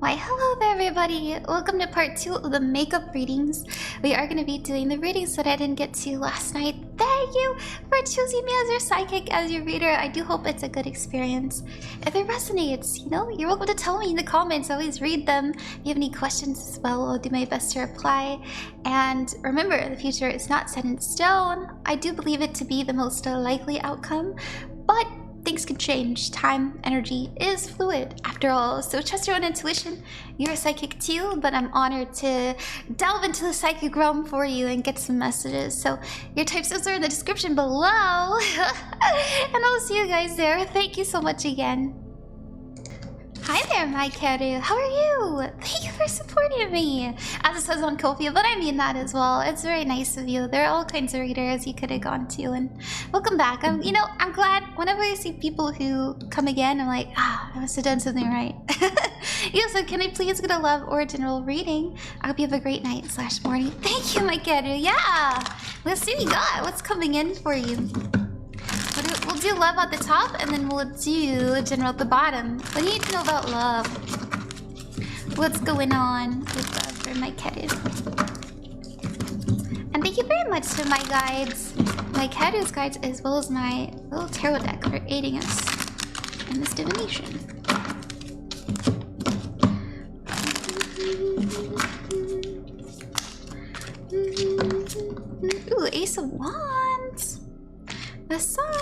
Why, hello there, everybody. Welcome to part 2 of the makeup readings. We are going to be doing the readings that I didn't get to last night. Thank you for choosing me as your psychic, as your reader. I do hope it's a good experience. If it resonates, you're welcome to tell me in the comments. I always read them. If you have any questions as well, I'll do my best to reply. And remember, the future is not set in stone. I do believe it to be the most likely outcome, but things can change. Time, energy is fluid after all. So trust your own intuition. You're a psychic too, but I'm honored to delve into the psychic realm for you and get some messages. So your types are in the description below. And I'll see you guys there. Thank you so much again. Hi there, Maikeru. How are you? Thank you for supporting me. As it says on Ko-fi, but I mean that as well. It's very nice of you. There are all kinds of readers you could have gone to, and welcome back. I'm glad whenever I see people who come again, I'm like, I must have done something right. So can I please get a love or a general reading? I hope you have a great night / morning. Thank you, Maikeru. Yeah. Let's see what you got. What's coming in for you? We'll do love at the top, and then we'll do general at the bottom. What do you need to know about love? What's going on with love for Maikeru? And thank you very much to my guides, Maikeru's guides, as well as my little tarot deck for aiding us in this divination. Ooh, Ace of Wands. The Sun.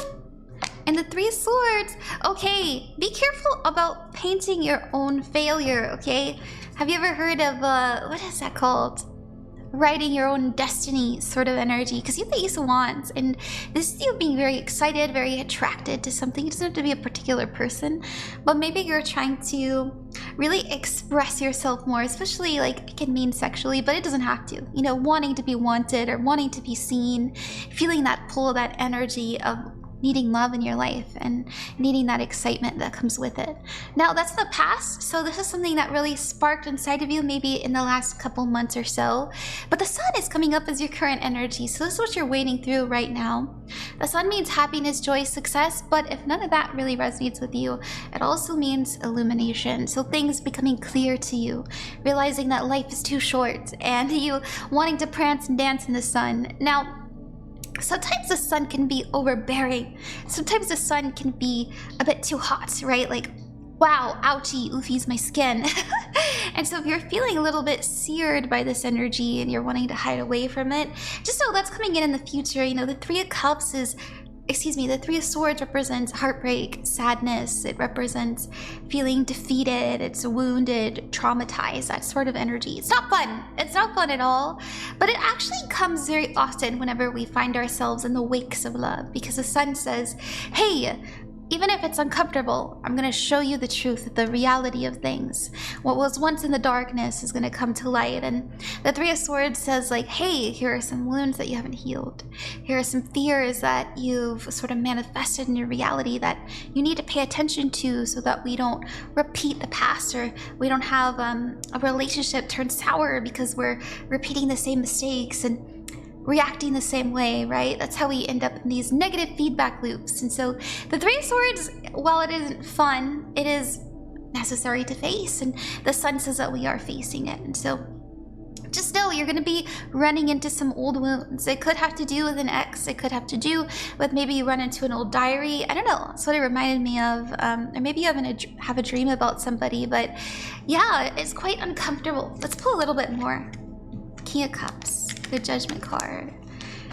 And the 3 swords. Okay, be careful about painting your own failure, okay? Have you ever heard of, what is that called? Writing your own destiny sort of energy. Because you have the Ace of Wands, and this is you being very excited, very attracted to something. It doesn't have to be a particular person, but maybe you're trying to really express yourself more, especially like it can mean sexually, but it doesn't have to. Wanting to be wanted or wanting to be seen, feeling that pull, that energy of needing love in your life and needing that excitement that comes with it. Now, that's the past, so this is something that really sparked inside of you maybe in the last couple months or so. But the Sun is coming up as your current energy, so this is what you're wading through right now. The Sun means happiness, joy, success, but if none of that really resonates with you, it also means illumination. So things becoming clear to you, realizing that life is too short, and you wanting to prance and dance in the sun. Now, sometimes the sun can be overbearing. Sometimes the sun can be a bit too hot, right? Like, wow, ouchie, oofies my skin. And so if you're feeling a little bit seared by this energy and you're wanting to hide away from it, just know that's coming in the future. The 3 of Cups is, the 3 of Swords represents heartbreak, sadness. It represents feeling defeated, it's wounded, traumatized, that sort of energy. It's not fun. It's not fun at all. But it actually comes very often whenever we find ourselves in the wakes of love, because the Sun says, hey, even if it's uncomfortable, I'm going to show you the truth, the reality of things. What was once in the darkness is going to come to light. And the 3 of Swords says, like, hey, here are some wounds that you haven't healed. Here are some fears that you've sort of manifested in your reality that you need to pay attention to so that we don't repeat the past, or we don't have a relationship turn sour because we're repeating the same mistakes and reacting the same way, right? That's how we end up in these negative feedback loops. And so the 3 of Swords, while it isn't fun, it is necessary to face, and the Sun says that we are facing it. And so just know you're going to be running into some old wounds. It could have to do with an ex. It could have to do with maybe you run into an old diary. I don't know. That's what it reminded me of. Or maybe you have a dream about somebody. But yeah, it's quite uncomfortable. Let's pull a little bit more. King of Cups. The Judgment card.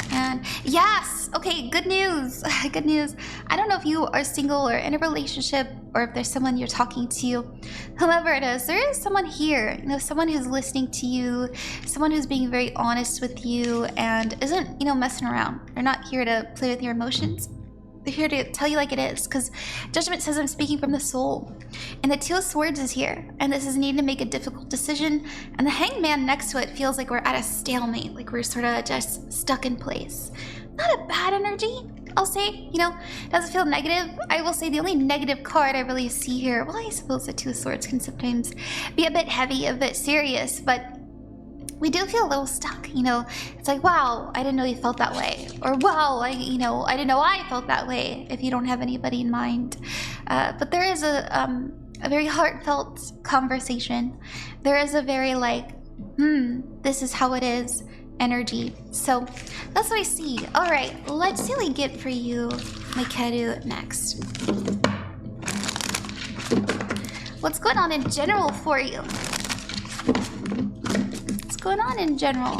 And yes, okay, good news. Good news. I don't know if you are single or in a relationship, or if there's someone you're talking to. Whoever it is, there is someone here. Someone who's listening to you, someone who's being very honest with you and isn't, messing around. They're not here to play with your emotions. They're here to tell you like it is, because Judgment says I'm speaking from the soul. And the 2 of Swords is here, and this is needing to make a difficult decision, and the Hangman next to it feels like we're at a stalemate, like we're sort of just stuck in place. Not a bad energy, I'll say, doesn't feel negative. I will say the only negative card I really see here, well, I suppose the 2 of Swords can sometimes be a bit heavy, a bit serious, but we do feel a little stuck, It's like, wow, I didn't know you felt that way. Or wow, I didn't know I felt that way, if you don't have anybody in mind. But there is a a very heartfelt conversation. There is a very like, this is how it is energy. So that's what I see. All right, let's see what we get for you, Maikeru, next. What's going on in general for you? What's going on in general?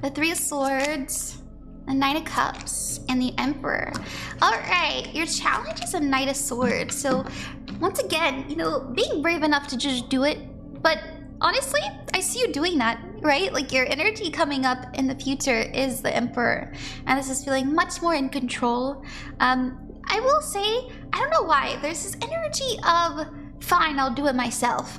The Three of Swords, the Knight of Cups, and the Emperor. Alright, your challenge is a Knight of Swords. So, once again, you know, being brave enough to just do it. But honestly, I see you doing that, right? Like, your energy coming up in the future is the Emperor. And this is feeling much more in control. I will say, I don't know why, there's this energy of, fine, I'll do it myself.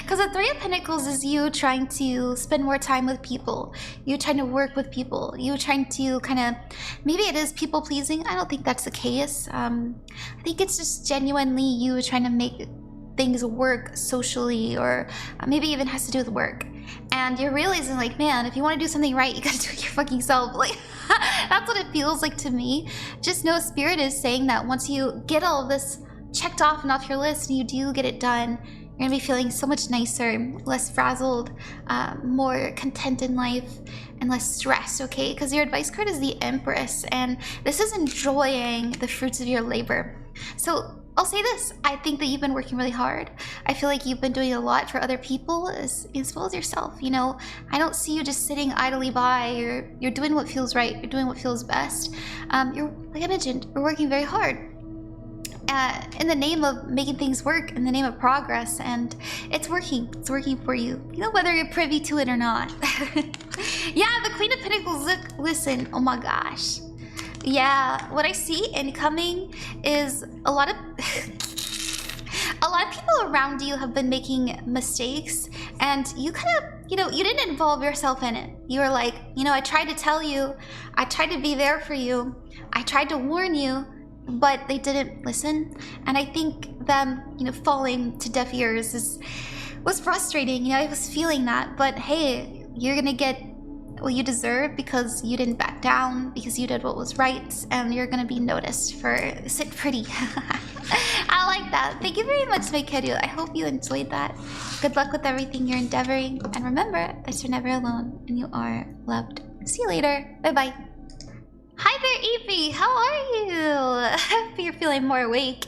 Because the Three of Pentacles is you trying to spend more time with people. You trying to work with people. You trying to kind of, maybe it is people pleasing. I don't think that's the case. I think it's just genuinely you trying to make things work socially, or maybe even has to do with work. And you're realizing like, man, if you want to do something right, you gotta do it your fucking self. Like, that's what it feels like to me. Just know Spirit is saying that once you get all of this checked off and off your list and you do get it done, you're gonna be feeling so much nicer, less frazzled, more content in life, and less stressed, okay? Because your advice card is the Empress, and this is enjoying the fruits of your labor. So I'll say this, I think that you've been working really hard. I feel like you've been doing a lot for other people as well as yourself, you know? I don't see you just sitting idly by. You're doing what feels right. You're doing what feels best. You're, like I mentioned, you're working very hard. In the name of making things work, in the name of progress, and it's working for you, you know, whether you're privy to it or not. Yeah, the Queen of Pentacles, look, listen, oh my gosh. Yeah, what I see incoming is a lot of people around you have been making mistakes, and you kind of, you know, you didn't involve yourself in it. You were like, you know, I tried to tell you, I tried to be there for you, I tried to warn you, but they didn't listen. And I think them, you know, falling to deaf ears was frustrating. You know, I was feeling that, but hey, you're gonna get what you deserve because you didn't back down, because you did what was right, and you're gonna be noticed for sit pretty. I like that. Thank you very much, Maikeru. I hope you enjoyed that. Good luck with everything you're endeavoring, and remember that you're never alone and you are loved. See you later. Bye-bye. Hi there, Eepy. How are you? I hope you're feeling more awake.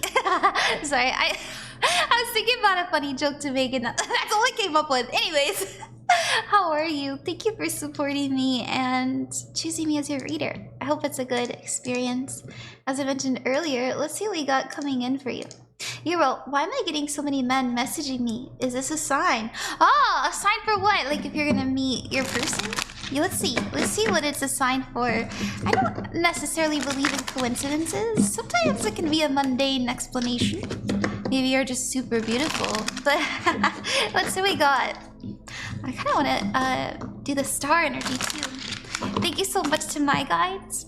Sorry, I was thinking about a funny joke to make, and that's all I came up with. Anyways, how are you? Thank you for supporting me and choosing me as your reader. I hope it's a good experience. As I mentioned earlier, let's see what we got coming in for you. You wrote, why am I getting so many men messaging me? Is this a sign? Oh, a sign for what? Like if you're gonna meet your person? Yeah, let's see what it's a sign for. I don't necessarily believe in coincidences. Sometimes it can be a mundane explanation. Maybe you're just super beautiful, but let's see what we got. I kind of want to do the star energy too. Thank you so much to my guides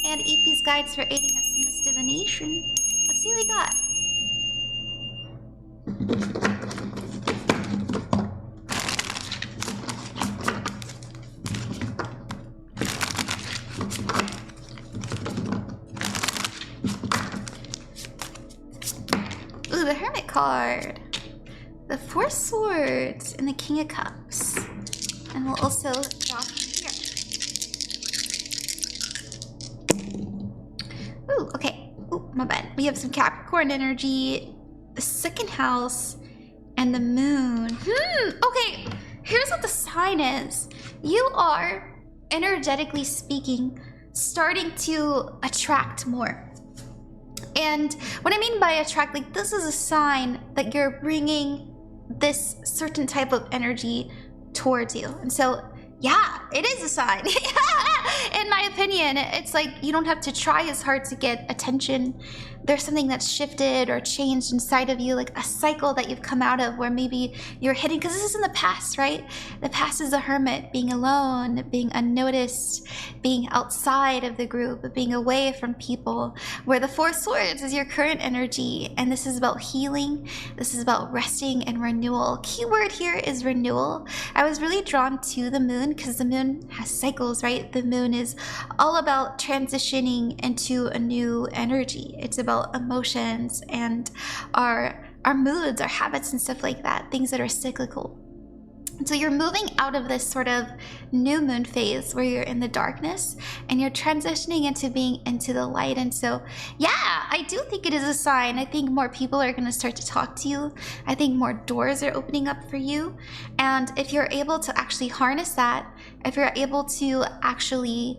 and Eepy's guides for aiding us in this divination. Let's see what we got. Ooh, the Hermit card. The Four Swords and the King of Cups. And we'll also draw from here. Ooh, okay. Ooh, my bad. We have some Capricorn energy, the second house, and the moon. Okay, here's what the sign is. You are, energetically speaking, starting to attract more. And what I mean by attract, like this is a sign that you're bringing this certain type of energy towards you. And so, yeah, it is a sign. In my opinion, it's like you don't have to try as hard to get attention. there's something that's shifted or changed inside of you, like a cycle that you've come out of where maybe you're hidden, because this is in the past, right? The past is a hermit, being alone, being unnoticed, being outside of the group, being away from people, where the Four Swords is your current energy. And this is about healing. This is about resting and renewal. Keyword here is renewal. I was really drawn to the moon because the moon has cycles, right? The moon is all about transitioning into a new energy. It's about emotions and our moods, our habits and stuff like that, things that are cyclical. And so you're moving out of this sort of new moon phase where you're in the darkness and you're transitioning into being into the light. And so, yeah, I do think it is a sign. I think more people are going to start to talk to you. I think more doors are opening up for you. And if you're able to actually harness that, if you're able to actually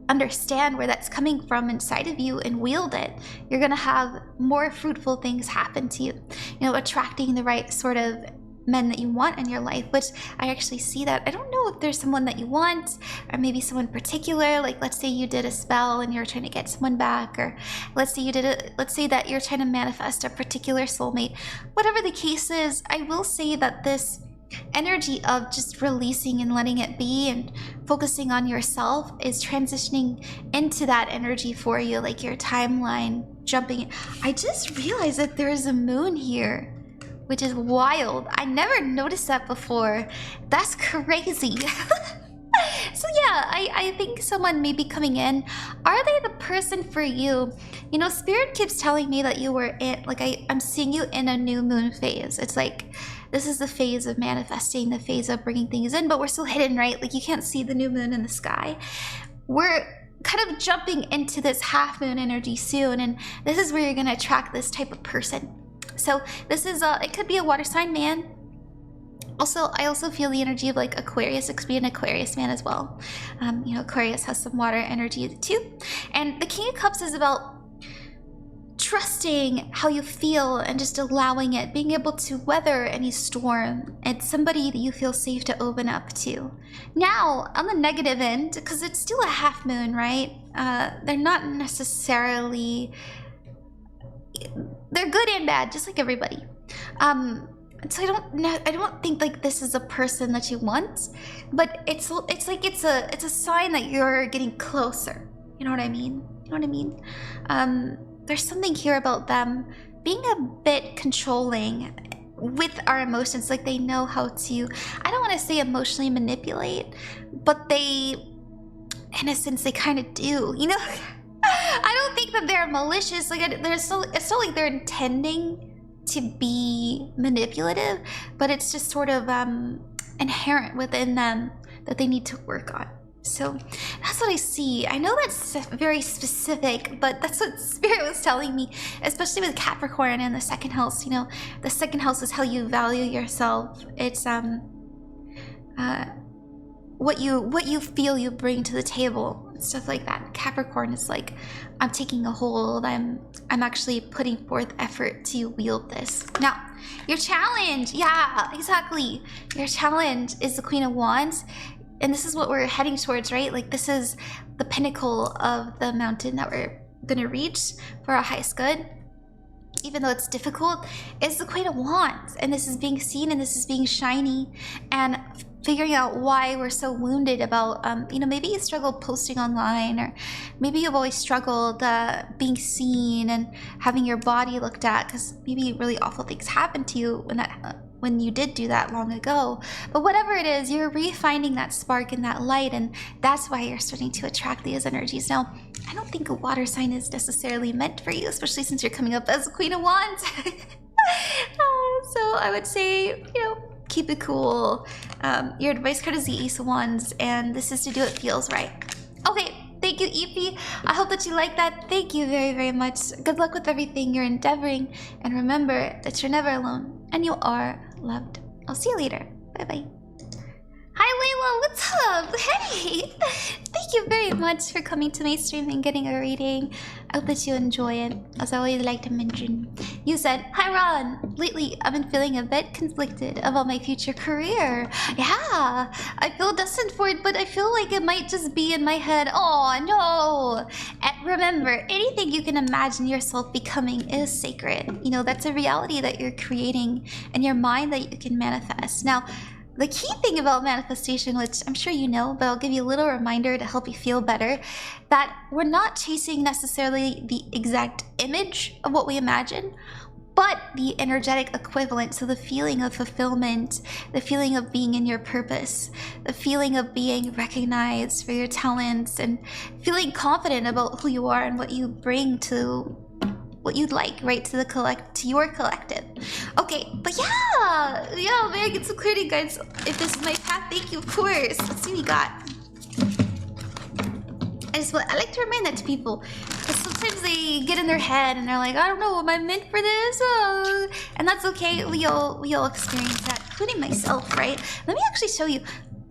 understand where that's coming from inside of you and wield it, you're going to have more fruitful things happen to you. You know, attracting the right sort of men that you want in your life, which I actually see that. I don't know if there's someone that you want, or maybe someone particular, like let's say you did a spell and you're trying to get someone back, or let's say that you're trying to manifest a particular soulmate. Whatever the case is, I will say that this energy of just releasing and letting it be and focusing on yourself is transitioning into that energy for you, like your timeline jumping. I just realized that there is a moon here, which is wild. I never noticed that before. That's crazy. So yeah, I think someone may be coming in. Are they the person for you? You know, Spirit keeps telling me that you were in, like I'm seeing you in a new moon phase. It's like, this is the phase of manifesting, the phase of bringing things in, but we're still hidden, right? Like you can't see the new moon in the sky. We're kind of jumping into this half moon energy soon, and this is where you're gonna attract this type of person. So this is, it could be a water sign man. Also, I also feel the energy of like Aquarius. It could be an Aquarius man as well. You know, Aquarius has some water energy too. And the King of Cups is about trusting how you feel and just allowing it, being able to weather any storm. It's somebody that you feel safe to open up to. Now, on the negative end, because it's still a half moon, right? They're not necessarily, they're good and bad, just like everybody. So I don't think like this is a person that you want, but it's like it's a sign that you're getting closer. You know what I mean? You know what I mean? There's something here about them being a bit controlling with our emotions. Like they know how to, I don't want to say emotionally manipulate, but they, in a sense, they kind of do, you know? I don't think that they're malicious. Like it's not like they're intending to be manipulative, but it's just sort of inherent within them that they need to work on. So that's what I see. I know that's very specific, but that's what Spirit was telling me, especially with Capricorn in the second house. You know, the second house is how you value yourself. It's what you feel you bring to the table, stuff like that. Capricorn is like, I'm taking a hold. I'm actually putting forth effort to wield this. Now, your challenge, yeah, exactly. Your challenge is the Queen of Wands. And this is what we're heading towards, right? Like this is the pinnacle of the mountain that we're gonna reach for our highest good. Even though it's difficult, it's the Queen of Wands. And this is being seen and this is being shiny. And figuring out why we're so wounded about, you know, maybe you struggled posting online, or maybe you've always struggled being seen and having your body looked at, because maybe really awful things happened to you when you did do that long ago. But whatever it is, you're refinding that spark and that light, and that's why you're starting to attract these energies. Now, I don't think a water sign is necessarily meant for you, especially since you're coming up as a Queen of Wands. So I would say, you know, keep it cool. Your advice card is the Ace of Wands, and this is to do what feels right. Okay, thank you, Eepy. I hope that you like that. Thank you very, very much. Good luck with everything you're endeavoring, and remember that you're never alone, and you are loved. I'll see you later. Bye-bye. Hi, Laila. Laila, what's up? Hey! Thank you very much for coming to my stream and getting a reading. I hope that you enjoy it. As I always like to mention, you said, "Hi Ron! Lately, I've been feeling a bit conflicted about my future career. Yeah, I feel destined for it, but I feel like it might just be in my head. Oh no! And remember, anything you can imagine yourself becoming is sacred. You know, that's a reality that you're creating in your mind that you can manifest. Now, the key thing about manifestation, which I'm sure you know, but I'll give you a little reminder to help you feel better, that we're not chasing necessarily the exact image of what we imagine, but the energetic equivalent. So the feeling of fulfillment, the feeling of being in your purpose, the feeling of being recognized for your talents, and feeling confident about who you are and what you bring to what you'd like, right, to your collective. Okay, but yeah, man, get some clarity, guys. If this is my path, thank you, of course. Let's see what we got. I like to remind that to people, because sometimes they get in their head and they're like, I don't know, am I meant for this? And that's okay. We all experience that, including myself, right? Let me actually show you.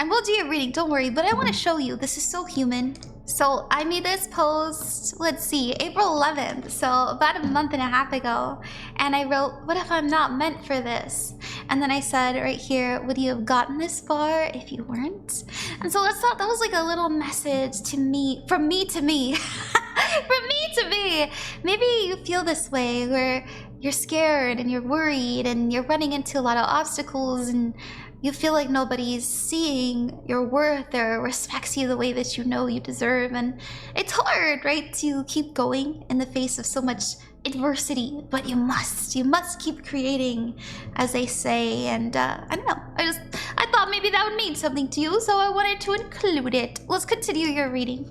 And we'll do your reading, don't worry, but I want to show you. This is so human. So I made this post, let's see, April 11th, so about a month and a half ago. And I wrote, what if I'm not meant for this? And then I said right here, would you have gotten this far if you weren't? And so that was like a little message to me, from me to me. From me to me. Maybe you feel this way where you're scared and you're worried and you're running into a lot of obstacles and you feel like nobody's seeing your worth or respects you the way that you know you deserve. And it's hard, right, to keep going in the face of so much adversity, but you must keep creating, as they say. And I don't know, I thought maybe that would mean something to you, so I wanted to include it. Let's continue your reading.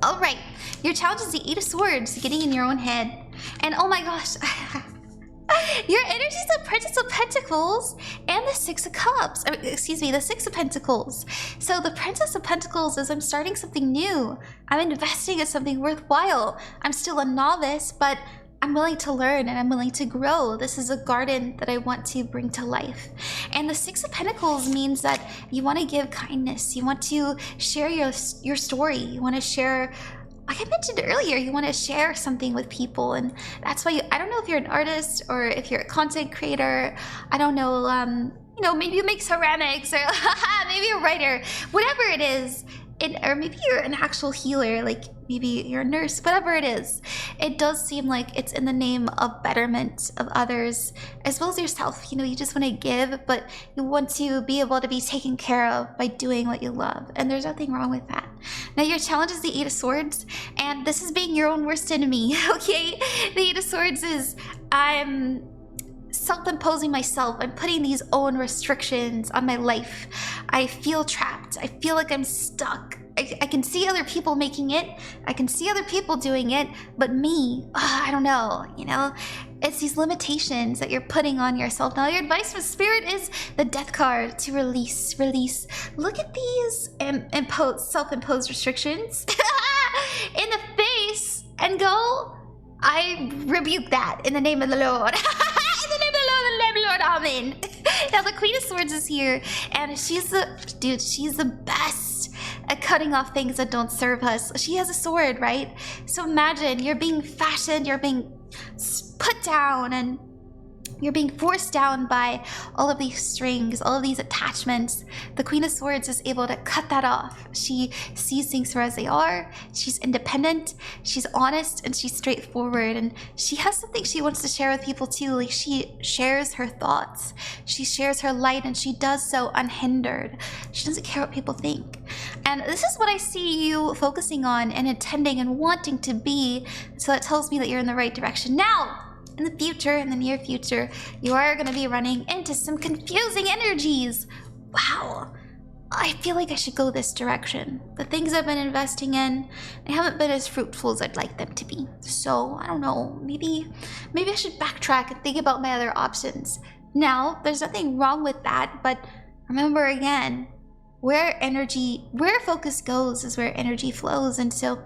All right, your challenge is the 8 of Swords, getting in your own head. And oh my gosh, your energy is the Princess of Pentacles and the 6 of Cups. Excuse me, the 6 of Pentacles. So the Princess of Pentacles is I'm starting something new. I'm investing in something worthwhile. I'm still a novice, but I'm willing to learn and I'm willing to grow. This is a garden that I want to bring to life. And the 6 of Pentacles means that you want to give kindness. You want to share your story. You want to share, like I mentioned earlier, you want to share something with people. And that's why I don't know if you're an artist or if you're a content creator. I don't know, you know, maybe you make ceramics or maybe you're a writer, whatever it is. Or maybe you're an actual healer, like maybe you're a nurse, whatever it is. It does seem like it's in the name of betterment of others as well as yourself. You know, you just want to give, but you want to be able to be taken care of by doing what you love. And there's nothing wrong with that. Now your challenge is the 8 of Swords, and this is being your own worst enemy, okay? The 8 of Swords is I'm self-imposing myself. I'm putting these own restrictions on my life. I feel trapped. I feel like I'm stuck. I can see other people making it. I can see other people doing it, but me, I don't know, you know? It's these limitations that you're putting on yourself. Now your advice from Spirit is the Death card, to release. Look at these self-imposed restrictions in the face and go, I rebuke that in the name of the Lord. Lord, amen. Now the Queen of Swords is here, and she's the best at cutting off things that don't serve us. She has a sword, right? So imagine you're being fashioned, you're being put down, and you're being forced down by all of these strings, all of these attachments. The Queen of Swords is able to cut that off. She sees things for as they are. She's independent, she's honest, and she's straightforward. And she has something she wants to share with people too. Like, she shares her thoughts. She shares her light, and she does so unhindered. She doesn't care what people think. And this is what I see you focusing on and intending and wanting to be. So that tells me that you're in the right direction. Now, in the future, in the near future, you are going to be running into some confusing energies. Wow, I feel like I should go this direction. The things I've been investing in, they haven't been as fruitful as I'd like them to be. So, I don't know, maybe I should backtrack and think about my other options. Now, there's nothing wrong with that, but remember again, where focus goes is where energy flows. And so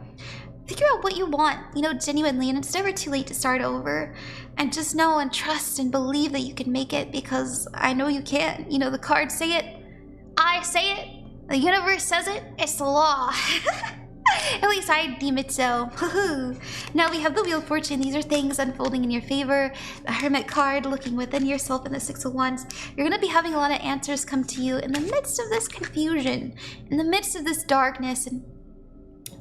figure out what you want, you know, genuinely, and it's never too late to start over. And just know and trust and believe that you can make it, because I know you can. You know, the cards say it, I say it, the universe says it, it's the law. At least I deem it so. Now we have the Wheel of Fortune. These are things unfolding in your favor. The Hermit card, looking within yourself, and the Six of Wands. You're going to be having a lot of answers come to you in the midst of this confusion, in the midst of this darkness. And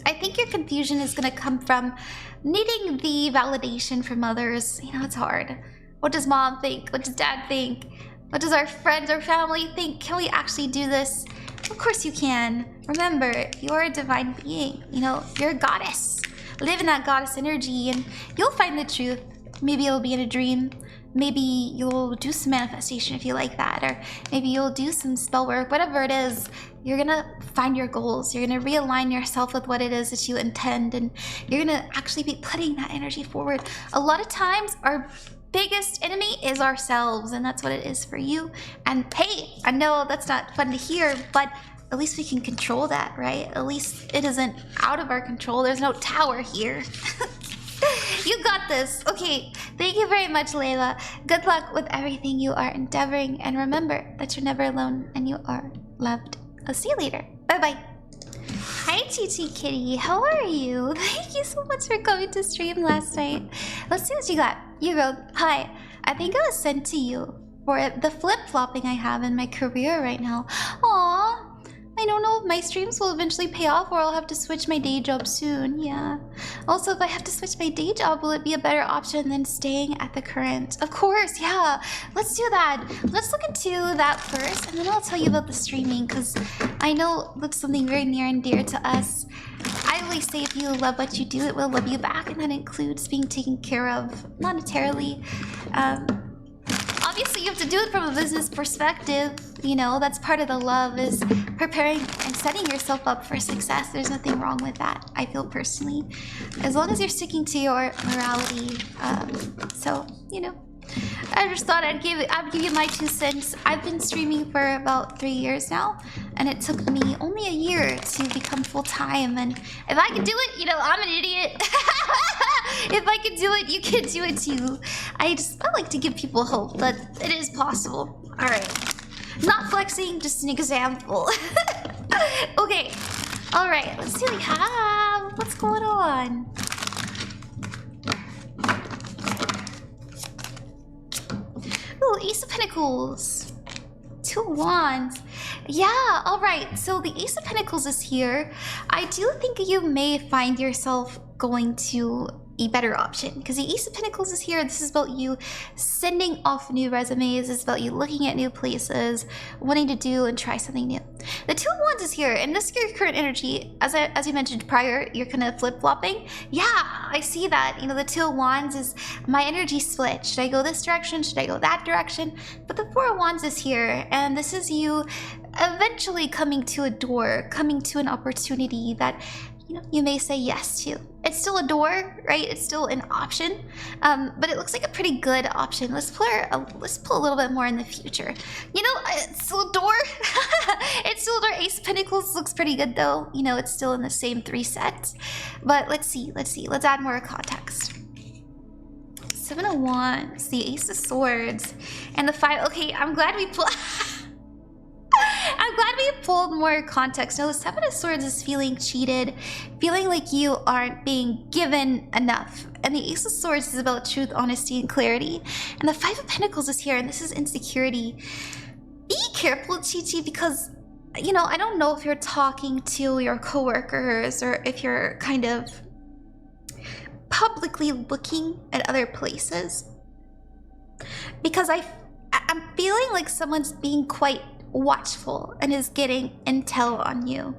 I think your confusion is going to come from needing the validation from others. You know, it's hard. What does mom think? What does dad think? What does our friends or family think? Can we actually do this? Of course you can. Remember, you're a divine being. You know, you're a goddess. Live in that goddess energy and you'll find the truth. Maybe it'll be in a dream. Maybe you'll do some manifestation if you like that. Or maybe you'll do some spell work. Whatever it is, you're gonna find your goals. You're gonna realign yourself with what it is that you intend. And you're gonna actually be putting that energy forward. A lot of times, our biggest enemy is ourselves, and that's what it is for you. And hey, I know that's not fun to hear, but at least we can control that, right? At least it isn't out of our control. There's no tower here. You got this. Okay, thank you very much, Laila. Good luck with everything you are endeavoring, and remember that you're never alone and you are loved. I'll see you later. Bye-bye. Hi, Chi Kitty. How are you? Thank you so much for coming to stream last night. Let's see what you got. You wrote, hi, I think I was sent to you for the flip-flopping I have in my career right now. Aww. I don't know if my streams will eventually pay off or I'll have to switch my day job soon. Yeah. Also, if I have to switch my day job, will it be a better option than staying at the current? Of course, yeah. Let's do that. Let's look into that first, and then I'll tell you about the streaming, because I know that's something very near and dear to us. I always say if you love what you do, it will love you back, and that includes being taken care of monetarily. Obviously, you have to do it from a business perspective. You know, that's part of the love, is preparing and setting yourself up for success. There's nothing wrong with that, I feel personally, as long as you're sticking to your morality. So, you know, I just thought I'd give you my 2 cents. I've been streaming for about 3 years now, and it took me only a year to become full-time. And if I can do it, you know, I'm an idiot. If I can do it, you can do it too. I like to give people hope that it is possible. All right, not flexing, just an example. Okay, all right, let's see what we have. What's going on? Ooh, Ace of Pentacles. 2 Wands. Yeah, all right. So the Ace of Pentacles is here. I do think you may find yourself going to a better option, because the Ace of Pentacles is here. This is about you sending off new resumes. It's about you looking at new places, wanting to do and try something new. The 2 of Wands is here, and this is your current energy. As you mentioned prior, you're kind of flip-flopping. Yeah, I see that. You know, the 2 of Wands is my energy split. Should I go this direction? Should I go that direction? But the 4 of Wands is here, and this is you eventually coming to a door, coming to an opportunity that, you know, you may say yes to. It's still a door, right? It's still an option, but it looks like a pretty good option. Let's pull a little bit more in the future. You know, it's still a door. It's still a door. Ace of Pentacles looks pretty good though. You know, it's still in the same 3 sets. But let's see. Let's add more context. 7 of Wands, the Ace of Swords, and the 5. Okay, I'm glad we pulled. I'm glad we pulled more context. Now, the 7 of Swords is feeling cheated, feeling like you aren't being given enough. And the Ace of Swords is about truth, honesty, and clarity. And the 5 of Pentacles is here, and this is insecurity. Be careful, Chi-Chi, because, you know, I don't know if you're talking to your coworkers or if you're kind of publicly looking at other places. Because I'm feeling like someone's being quite watchful and is getting intel on you.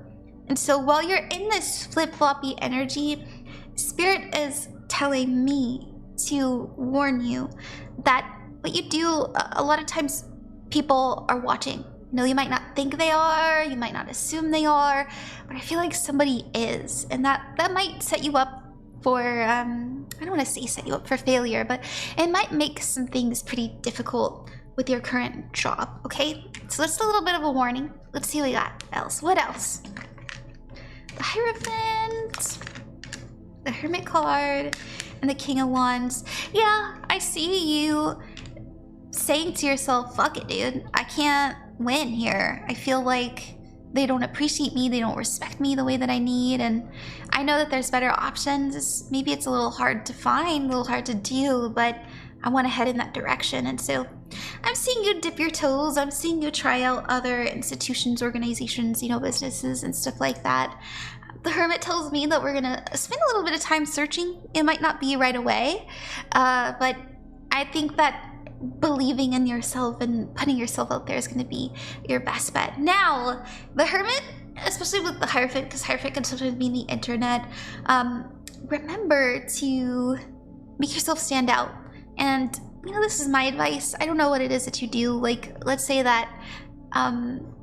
And so while you're in this flip-floppy energy, Spirit is telling me to warn you that what you do, a lot of times people are watching. You know, you might not think they are, you might not assume they are, but I feel like somebody is, and that might set you up for, I don't want to say set you up for failure, but it might make some things pretty difficult with your current job, okay? So that's a little bit of a warning. Let's see what we got else. What else? The Hierophant. the Hermit card, and the King of Wands. Yeah, I see you saying to yourself, fuck it, dude. I can't win here. I feel like they don't appreciate me, they don't respect me the way that I need, and I know that there's better options. Maybe it's a little hard to find, a little hard to do, but I want to head in that direction. And so I'm seeing you dip your toes. I'm seeing you try out other institutions, organizations, you know, businesses and stuff like that. The Hermit tells me that we're gonna spend a little bit of time searching. It might not be right away, but I think that believing in yourself and putting yourself out there is going to be your best bet. Now, the Hermit, especially with the Hierophant, because Hierophant can sometimes mean the internet, remember to make yourself stand out. And, you know, this is my advice. I don't know what it is that you do. Like, let's say that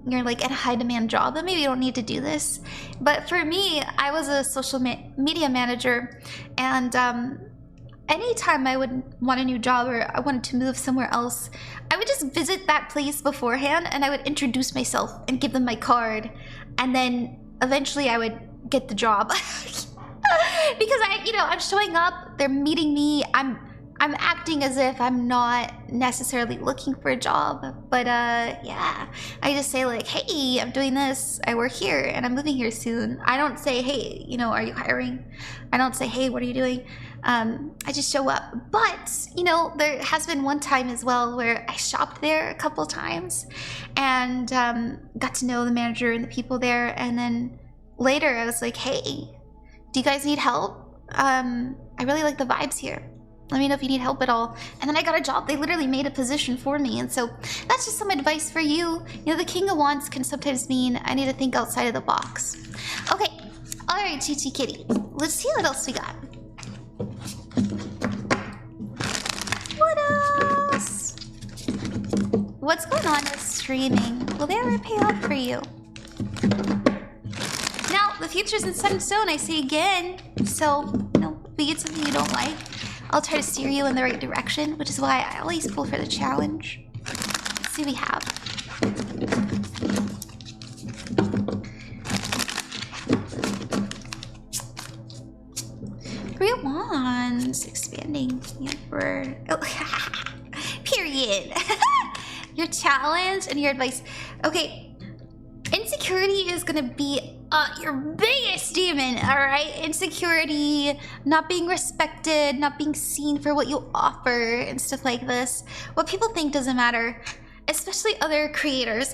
you're like at a high demand job, then maybe you don't need to do this. But for me, I was a social media manager, and anytime I would want a new job or I wanted to move somewhere else, I would just visit that place beforehand and I would introduce myself and give them my card, and then eventually I would get the job. Because I'm showing up, they're meeting me, I'm acting as if I'm not necessarily looking for a job, but yeah, I just say like, hey, I'm doing this, I work here and I'm moving here soon. I don't say, hey, you know, are you hiring? I don't say, hey, what are you doing? I just show up. But, you know, there has been one time as well where I shopped there a couple times and got to know the manager and the people there, and then later I was like, hey, do you guys need help? I really like the vibes here. Let me know if you need help at all. And then I got a job. They literally made a position for me. And so that's just some advice for you. You know, the King of Wands can sometimes mean I need to think outside of the box. Okay. All right, Chi-Chi Kitty. Let's see what else we got. What else? What's going on with streaming? Will they ever pay off for you? Now, the future's in set in stone, I say again. So, you know, if we get something you don't like, I'll try to steer you in the right direction, which is why I always pull for the challenge. Let's see what we have. Three of Wands, expanding the Emperor. Oh, period. Your challenge and your advice. Okay, insecurity is gonna be your biggest demon, all right? Insecurity, not being respected, not being seen for what you offer and stuff like this. What people think doesn't matter, especially other creators.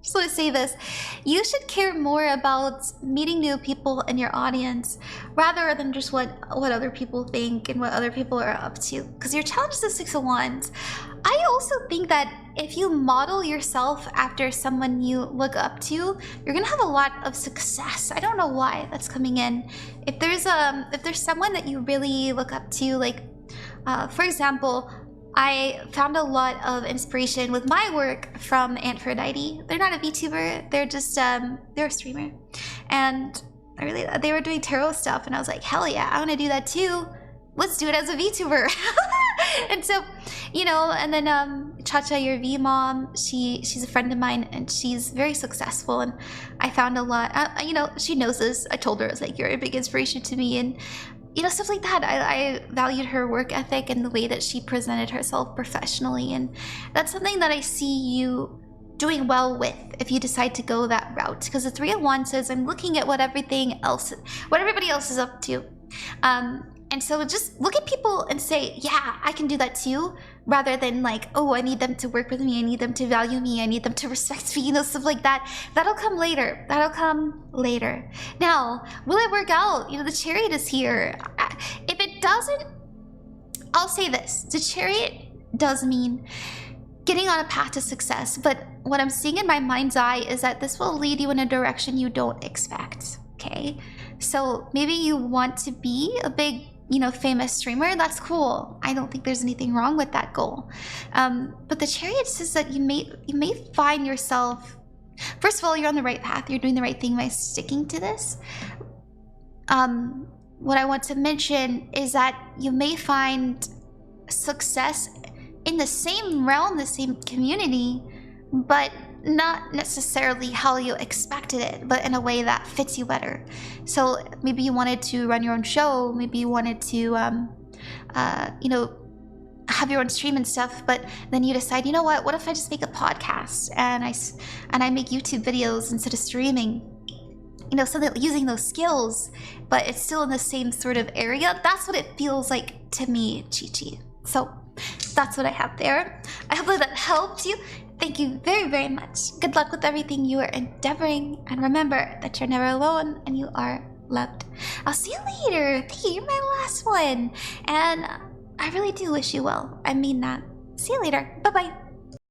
Just want to say this. You should care more about meeting new people in your audience rather than just what other people think and what other people are up to. Because your challenge is the Six of Wands. I also think that if you model yourself after someone you look up to, you're gonna have a lot of success. I don't know why that's coming in. If there's someone that you really look up to, like for example, I found a lot of inspiration with my work from Aphrodite. They're not a VTuber, they're just they're a streamer, and they were doing tarot stuff, and I was like, hell yeah, I want to do that too. Let's do it as a VTuber. And so, you know, and then Cha-Cha, your V-mom, she's a friend of mine, and she's very successful, and I found a lot, you know, she knows this. I told her, I was like, you're a big inspiration to me, and you know, stuff like that. I valued her work ethic and the way that she presented herself professionally, and that's something that I see you doing well with if you decide to go that route. Because the Three of Wands says, I'm looking at what everybody else is up to. And so just look at people and say, yeah, I can do that too, rather than like, oh, I need them to work with me, I need them to value me, I need them to respect me, you know, stuff like that. That'll come later. That'll come later. Now, will it work out? You know, the Chariot is here. If it doesn't, I'll say this. The Chariot does mean getting on a path to success, but what I'm seeing in my mind's eye is that this will lead you in a direction you don't expect, okay? So maybe you want to be a big, you know, famous streamer. That's cool. I don't think there's anything wrong with that goal. But the Chariot says that you may find yourself, first of all, you're on the right path. You're doing the right thing by sticking to this. What I want to mention is that you may find success in the same realm, the same community, but not necessarily how you expected it, but in a way that fits you better. So maybe you wanted to run your own show, maybe you wanted to, you know, have your own stream and stuff, but then you decide, you know what if I just make a podcast and I make YouTube videos instead of streaming? You know, so that using those skills, but it's still in the same sort of area. That's what it feels like to me, Chi-Chi. So that's what I have there. I hope that helped you. Thank you very, very much. Good luck with everything you are endeavoring. And remember that you're never alone and you are loved. I'll see you later. Thank you. You're my last one. And I really do wish you well. I mean that. See you later. Bye-bye.